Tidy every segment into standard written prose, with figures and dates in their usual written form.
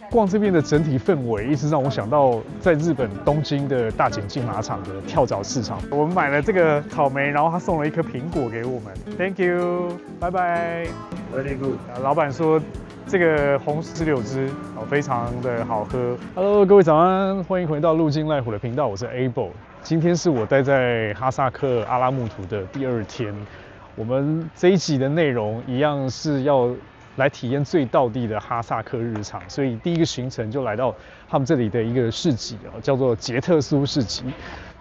逛这边的整体氛围，一直让我想到在日本东京的大井竞马场的跳蚤市场。我们买了这个草莓，然后他送了一颗苹果给我们。Thank you， 拜拜。Very good。老板说这个红石榴汁非常的好喝。Hello， 各位早安，欢迎回到路经濑户的频道，我是 Able。今天是我待在哈萨克阿拉木图的第2天。我们这一集的内容一样是要来体验最道地的哈萨克日常，所以第一个行程就来到他们这里的一个市集叫做杰特苏市集。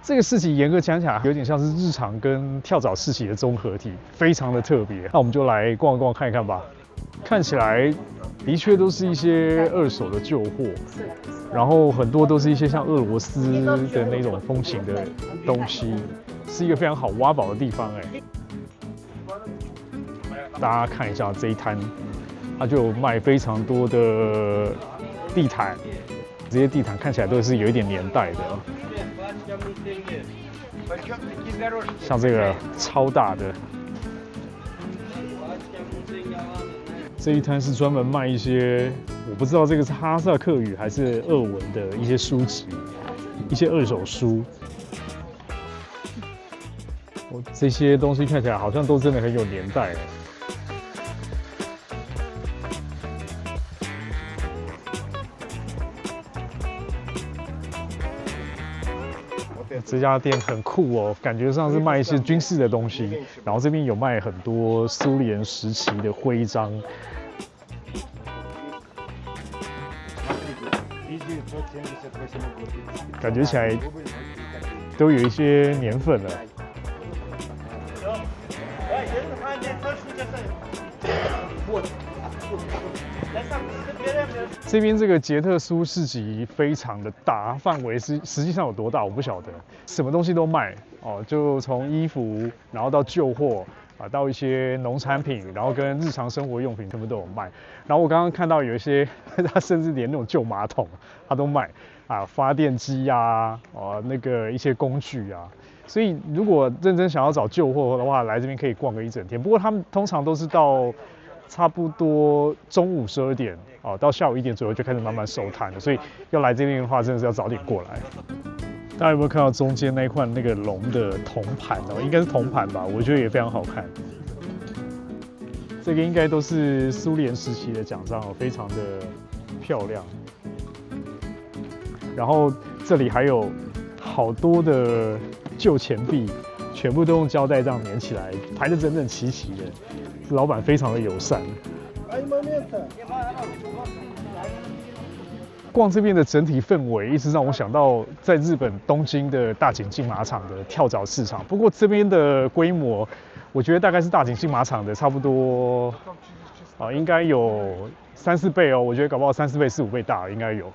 这个市集严格讲起来有点像是日常跟跳蚤市集的综合体，非常的特别。那我们就来逛一逛看一看吧。看起来的确都是一些二手的旧货，然后很多都是一些像俄罗斯的那种风情的东西，是一个非常好挖宝的地方大家看一下这一摊，它就有卖非常多的地毯，这些地毯看起来都是有一点年代的，像这个超大的。这一摊是专门卖一些我不知道这个是哈萨克语还是俄文的一些书籍，一些二手书。这些东西看起来好像都真的很有年代。这家店很酷哦，感觉上是卖一些军事的东西，然后这边有卖很多苏联时期的徽章。感觉起来都有一些年份了。这边这个杰特苏市集非常的大，范围实际上有多大我不晓得，什么东西都卖哦，就从衣服，然后到旧货到一些农产品，然后跟日常生活用品全部都有卖。然后我刚刚看到有一些，他甚至连那种旧马桶他都卖发电机那个一些工具所以如果认真想要找旧货的话，来这边可以逛个一整天。不过他们通常都是到差不多中午12点到下午1点左右就开始慢慢收摊了，所以要来这边的话，真的是要早点过来。大家有没有看到中间那一块那个龙的铜盘应该是铜盘吧？我觉得也非常好看。这个应该都是苏联时期的奖章非常的漂亮。然后这里还有好多的旧钱币，全部都用胶带这样粘起来，排得整整齐齐的。老板非常的友善。逛这边的整体氛围，一直让我想到在日本东京的大井竞马场的跳蚤市场。不过这边的规模，我觉得大概是大井竞马场的差不多应该有3-4倍我觉得搞不好3-4倍、4-5倍大应该有。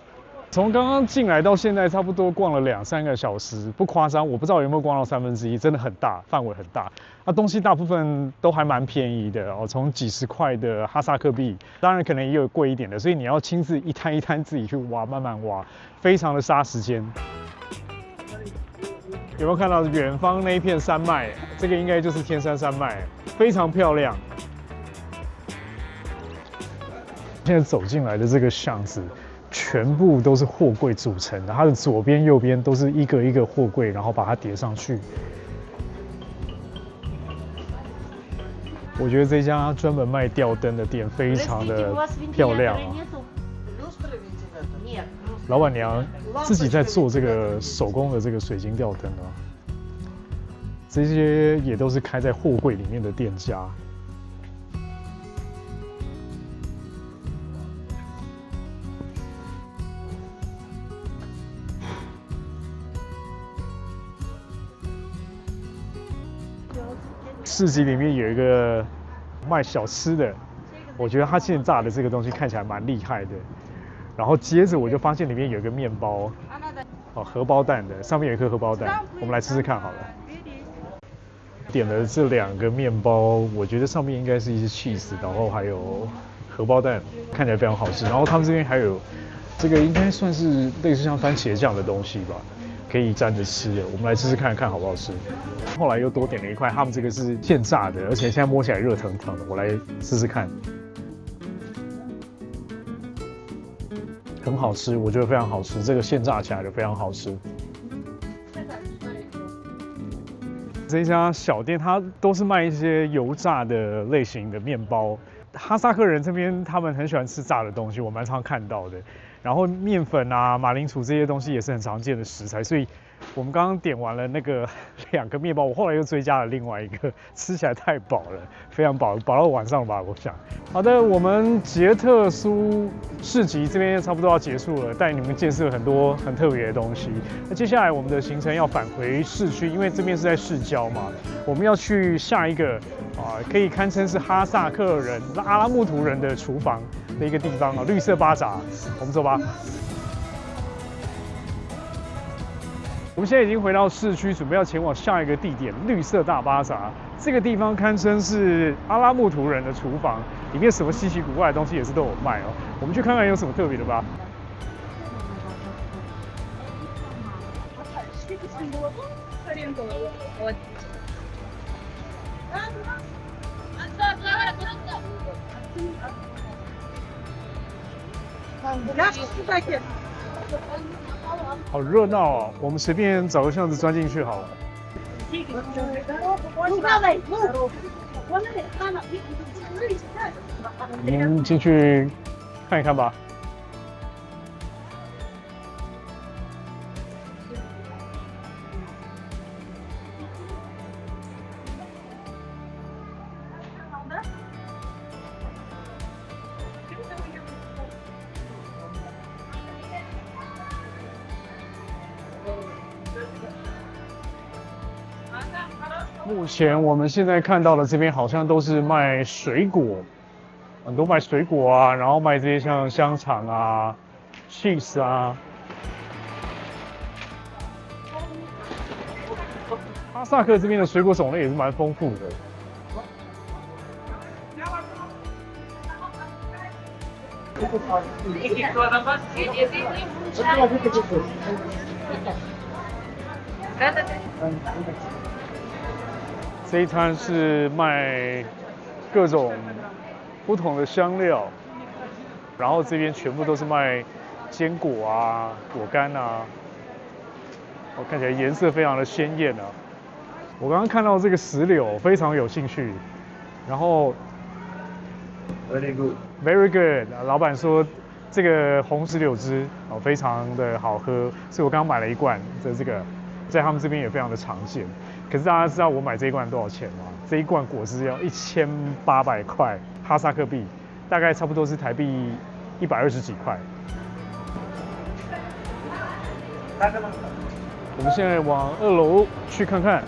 从刚刚进来到现在，差不多逛了2-3个小时，不夸张，我不知道有没有逛到1/3，真的很大，范围很大。东西大部分都还蛮便宜的从几十块的哈萨克币，当然可能也有贵一点的，所以你要亲自一摊一摊自己去挖，慢慢挖，非常的杀时间。有没有看到远方那一片山脉？这个应该就是天山山脉，非常漂亮。现在走进来的这个巷子，全部都是货柜组成的，它的左边、右边都是一个一个货柜，然后把它叠上去。我觉得这家专门卖吊灯的店非常的漂亮老板娘自己在做这个手工的这个水晶吊灯这些也都是开在货柜里面的店家。市集里面有一个卖小吃的，我觉得他现炸的这个东西看起来蛮厉害的。然后接着我就发现里面有一个面包，荷包蛋的，上面有一颗荷包蛋，我们来吃吃看好了。点了这2个面包，我觉得上面应该是一些 cheese， 然后还有荷包蛋，看起来非常好吃。然后他们这边还有这个应该算是类似像番茄酱的东西吧。可以沾着吃的，我们来试试看看好不好吃。后来又多点了一块，他们这个是现炸的，而且现在摸起来热腾腾的，我来试试看。很好吃，我觉得非常好吃，这个现炸起来的非常好吃。这一家小店它都是卖一些油炸的类型的面包。哈萨克人这边他们很喜欢吃炸的东西，我蛮常看到的。然后面粉啊、马铃薯这些东西也是很常见的食材，所以我们刚刚点完了那个2个面包，我后来又追加了另外一个，吃起来太饱了，非常饱，饱到晚上吧，我想。好的，我们捷特苏市集这边差不多要结束了，带你们见识很多很特别的东西。那接下来我们的行程要返回市区，因为这边是在市郊嘛，我们要去下一个可以堪称是哈萨克人、阿拉木图人的厨房的一个地方啊，绿色巴扎。我们走吧。我们现在已经回到市区，准备要前往下一个地点——绿色大巴扎。这个地方堪称是阿拉木图人的厨房，里面什么稀奇古怪的东西也是都有卖哦。我们去看看有什么特别的吧。好热闹哦！我们随便找个巷子钻进去好了。我们进去看一看吧。目前我们现在看到的这边好像都是卖水果，很多卖水果啊，然后卖这些像香肠啊、cheese 啊。哈萨克这边的水果种类也是蛮丰富的。这一摊是卖各种不同的香料，然后这边全部都是卖坚果啊、果干啊，我看起来颜色非常的鲜艳啊。我刚刚看到这个石榴，非常有兴趣，然后 Very good. Very good。老板说这个红石榴汁非常的好喝，所以我刚刚买了一罐的这个，在他们这边也非常的常见。可是大家知道我买这一罐多少钱吗？这一罐果汁要1800块哈萨克币，大概差不多是台币120几块。我们现在往2楼去看看。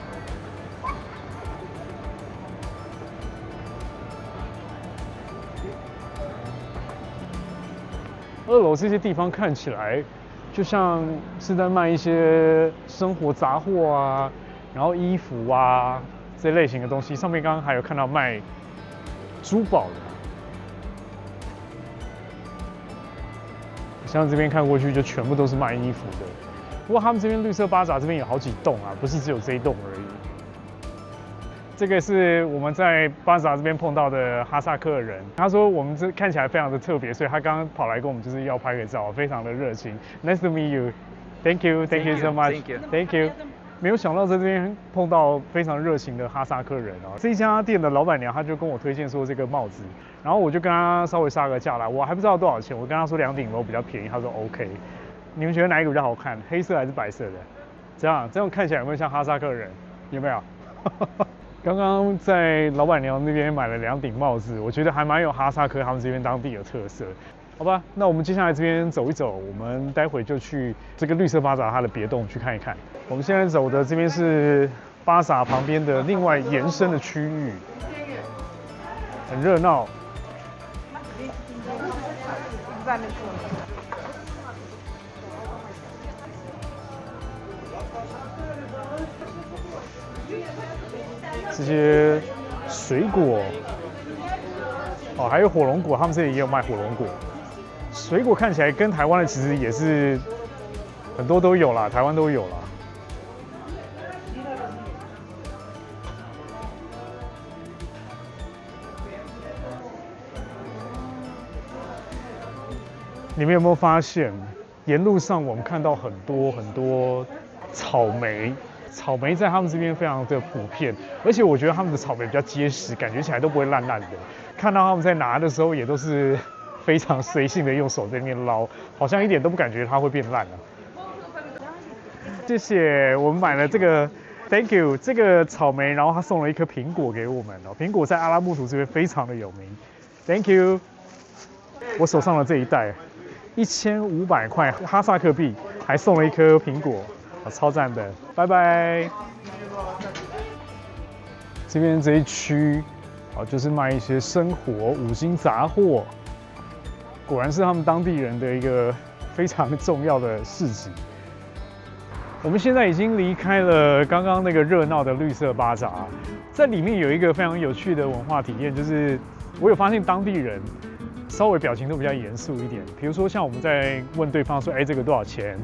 2楼这些地方看起来就像是在卖一些生活杂货啊，然后衣服啊这类型的东西。上面刚刚还有看到卖珠宝的，像这边看过去就全部都是卖衣服的。不过他们这边绿色巴扎这边有好几栋啊，不是只有这一栋而已。这个是我们在巴扎这边碰到的哈萨克人，他说我们这看起来非常的特别，所以他刚刚跑来跟我们就是要拍个照，非常的热情。Nice to meet you. Thank you, thank you so much. Thank you. 没有想到在这边碰到非常热情的哈萨克人啊！这一家店的老板娘，她就跟我推荐说这个帽子，然后我就跟她稍微杀个价来，我还不知道多少钱，我跟她说2顶楼比较便宜，她说 OK。你们觉得哪一个比较好看？黑色还是白色的？这样看起来有没有像哈萨克人？有没有？刚刚在老板娘那边买了2顶帽子，我觉得还蛮有哈萨克他们这边当地的特色。好吧，那我们接下来这边走一走，我们待会就去这个绿色巴扎它的别栋去看一看。我们现在走的这边是巴扎旁边的另外延伸的区域，很热闹。这些水果，还有火龙果，他们这里也有卖火龙果。水果看起来跟台湾的其实也是很多都有啦，台湾都有啦。你们有没有发现，沿路上我们看到很多草莓？草莓在他们这边非常的普遍，而且我觉得他们的草莓比较结实，感觉起来都不会烂烂的。看到他们在拿的时候，也都是非常随性的用手在那边捞，好像一点都不感觉它会变烂了。谢谢，我们买了这个 ，Thank you， 这个草莓，然后他送了一颗苹果给我们哦。苹果在阿拉木图这边非常的有名 ，Thank you。我手上的这一袋，1500块哈萨克币，还送了一颗苹果。超赞的，拜拜。这边这一区，就是卖一些生活五金杂货，果然是他们当地人的一个非常重要的市集。我们现在已经离开了刚刚那个热闹的绿色巴扎，在里面有一个非常有趣的文化体验，就是我有发现当地人稍微表情都比较严肃一点。比如说像我们在问对方说，这个多少钱？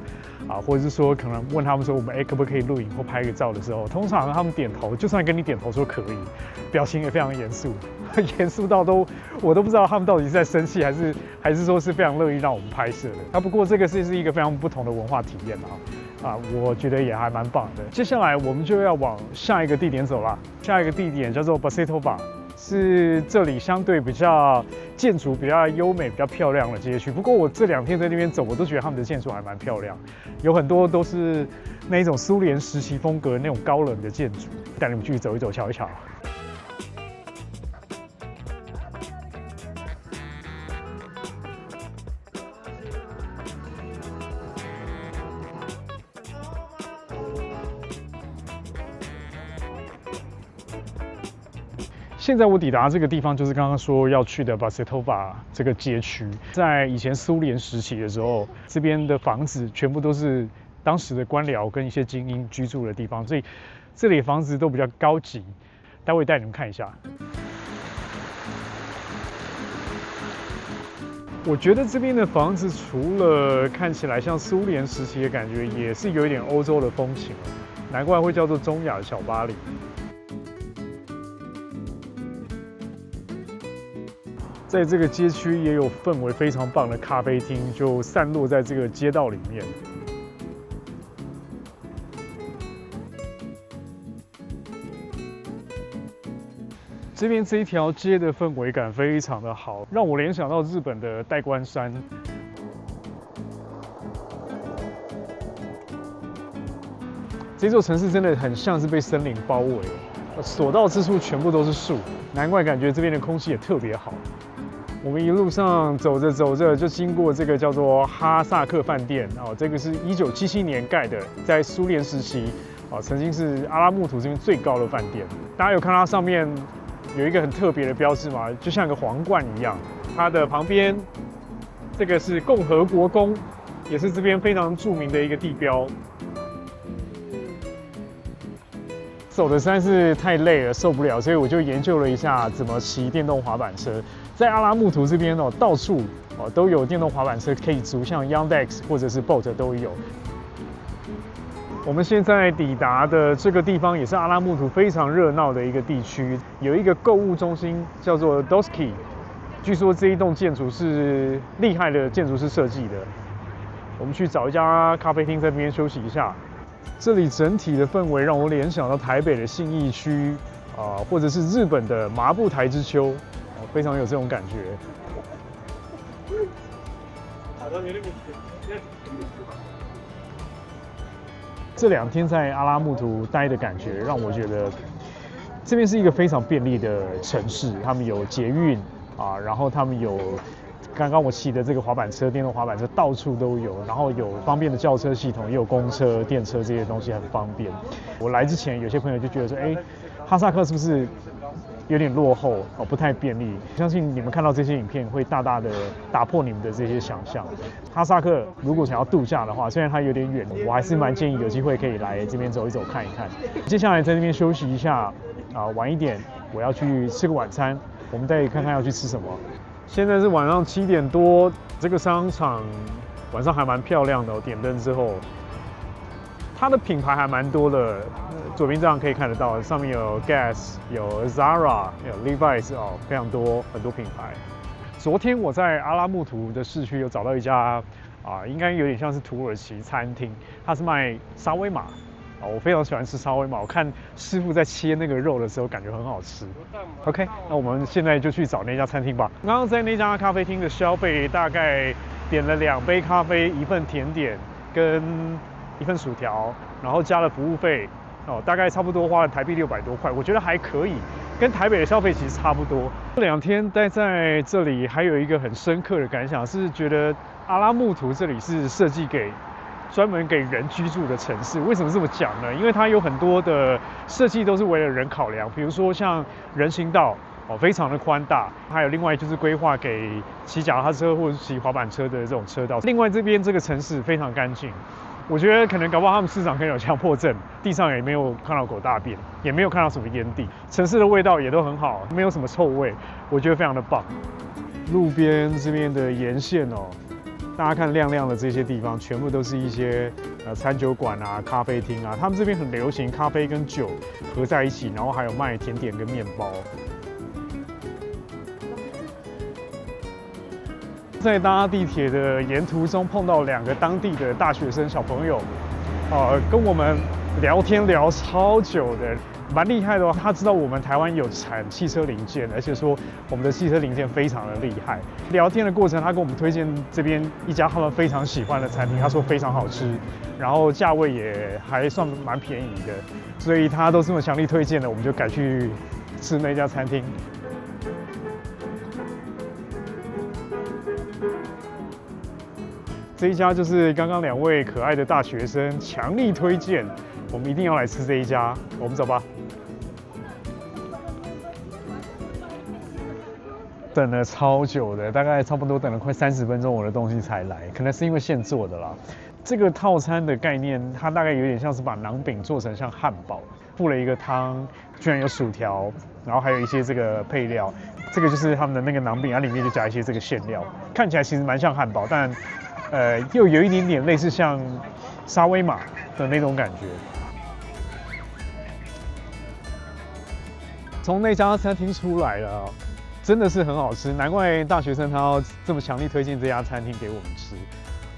或者是说可能问他们说我们可不可以录影或拍个照的时候，通常他们点头，就算跟你点头说可以，表情也非常严肃，严肃到我都不知道他们到底是在生气还是说是非常乐意让我们拍摄的。不过这个是一个非常不同的文化体验我觉得也还蛮棒的。接下来我们就要往下一个地点走了，下一个地点叫做 Bacetoba。是这里相对比较建筑比较优美、比较漂亮的街区。不过我这2天在那边走，我都觉得他们的建筑还蛮漂亮，有很多都是那一种苏联时期风格那种高冷的建筑。带你们去走一走、瞧一瞧。现在我抵达这个地方，就是刚刚说要去的 Bacetoba 这个街区。在以前苏联时期的时候，这边的房子全部都是当时的官僚跟一些精英居住的地方，所以这里的房子都比较高级。待会带你们看一下。我觉得这边的房子除了看起来像苏联时期的感觉，也是有一点欧洲的风情，难怪会叫做中亚小巴黎。在这个街区也有氛围非常棒的咖啡厅，就散落在这个街道里面。这边这一条街的氛围感非常的好，让我联想到日本的代官山。这座城市真的很像是被森林包围，所到之处全部都是树，难怪感觉这边的空气也特别好。我们一路上走着走着，就经过这个叫做哈萨克饭店这个是1977年盖的，在苏联时期曾经是阿拉木图这边最高的饭店。大家有看到它上面有一个很特别的标志吗？就像个皇冠一样。它的旁边这个是共和国宫，也是这边非常著名的一个地标。走的实在是太累了，受不了，所以我就研究了一下怎么骑电动滑板车。在阿拉木图这边到处都有电动滑板车可以租，像 Yandex 或者是 Bolt 都有。我们现在抵达的这个地方也是阿拉木图非常热闹的一个地区，有一个购物中心叫做 Doski， 据说这一栋建筑是厉害的建筑师设计的。我们去找一家咖啡厅，在这边休息一下。这里整体的氛围让我联想到台北的信义区或者是日本的麻布台之丘，非常有这种感觉。这2天在阿拉木图待的感觉，让我觉得这边是一个非常便利的城市。他们有捷运然后他们有刚刚我骑的这个滑板车，电动滑板车到处都有，然后有方便的轿车系统，也有公车、电车这些东西很方便。我来之前，有些朋友就觉得说，哈萨克是不是有点落后不太便利？相信你们看到这些影片，会大大的打破你们的这些想象。哈萨克如果想要度假的话，虽然它有点远，我还是蛮建议有机会可以来这边走一走、看一看。接下来在那边休息一下晚一点我要去吃个晚餐，我们再看看要去吃什么。现在是晚上7点多，这个商场晚上还蛮漂亮的点灯之后，它的品牌还蛮多的。左边这样可以看得到，上面有 Guess、有 Zara、有 Levi's 非常多很多品牌。昨天我在阿拉木图的市区有找到一家应该有点像是土耳其餐厅，它是卖沙威玛。我非常喜欢吃沙威玛，我看师傅在切那个肉的时候，感觉很好吃。OK， 那我们现在就去找那家餐厅吧。刚刚在那家咖啡厅的消费，大概点了2杯咖啡、1份甜点跟1份薯条，然后加了服务费，大概差不多花了台币600多块，我觉得还可以，跟台北的消费其实差不多。这2天待在这里，还有一个很深刻的感想是，觉得阿拉木图这里是设计给专门给人居住的城市。为什么这么讲呢？因为它有很多的设计都是为了人考量，比如说像人行道非常的宽大，还有另外就是规划给骑脚踏车或者骑滑板车的这种车道。另外这边这个城市非常干净，我觉得可能搞不好他们市长可能有强迫症，地上也没有看到狗大便，也没有看到什么烟蒂，城市的味道也都很好，没有什么臭味，我觉得非常的棒。路边这边的沿线大家看亮亮的这些地方，全部都是一些餐酒馆啊、咖啡厅啊。他们这边很流行咖啡跟酒合在一起，然后还有卖甜点跟面包。在搭地铁的沿途中碰到2个当地的大学生小朋友，跟我们聊天聊超久的。蛮厉害的他知道我们台湾有产汽车零件，而且说我们的汽车零件非常的厉害。聊天的过程，他跟我们推荐这边一家他们非常喜欢的餐厅，他说非常好吃，然后价位也还算蛮便宜的，所以他都这么强力推荐的，我们就改去吃那家餐厅。这一家就是刚刚2位可爱的大学生强力推荐，我们一定要来吃这一家，我们走吧。等了超久的，大概差不多等了快30分钟，我的东西才来，可能是因为现做的啦。这个套餐的概念，它大概有点像是把馕饼做成像汉堡，附了一个汤，居然有薯条，然后还有一些这个配料。这个就是他们的那个馕饼，它里面就加一些这个馅料，看起来其实蛮像汉堡，但又有一点点类似像沙威玛的那种感觉。从那家餐厅出来了，真的是很好吃，难怪大学生他要这么强力推荐这家餐厅给我们吃。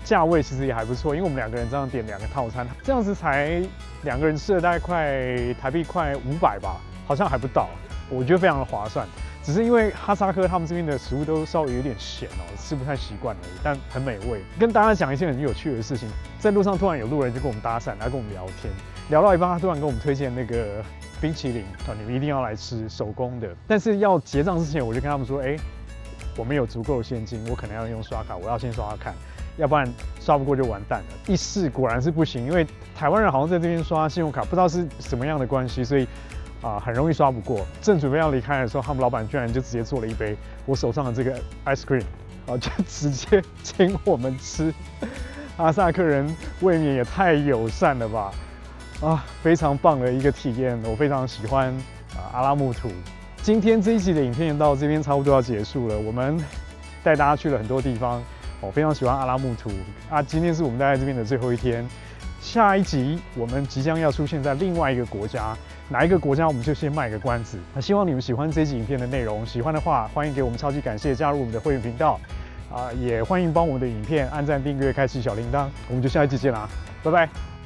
价位其实也还不错，因为我们2个人这样点2个套餐，这样子才2个人吃了大概台币快500吧，好像还不到，我觉得非常的划算。只是因为哈萨克他们这边的食物都稍微有点咸吃不太习惯而已，但很美味。跟大家讲一件很有趣的事情，在路上突然有路人就跟我们搭讪，来跟我们聊天，聊到一半他突然跟我们推荐那个冰淇淋，你们一定要来吃手工的。但是要结账之前，我就跟他们说，我们有足够的现金，我可能要用刷卡，我要先刷看，要不然刷不过就完蛋了。一试果然是不行，因为台湾人好像在这边刷信用卡，不知道是什么样的关系，所以很容易刷不过。正准备要离开的时候，他们老板居然就直接做了一杯我手上的这个 ice cream，就直接请我们吃。哈萨克人未免也太友善了吧！非常棒的一个体验，我非常喜欢阿拉木图。今天这一集的影片到这边差不多要结束了，我们带大家去了很多地方，我非常喜欢阿拉木图今天是我们待在这边的最后一天。下一集我们即将要出现在另外一个国家，哪一个国家我们就先卖个关子。希望你们喜欢这一集影片的内容，喜欢的话欢迎给我们超级感谢，加入我们的会员频道也欢迎帮我们的影片按赞、订阅、开启小铃铛。我们就下一集见啦，拜拜。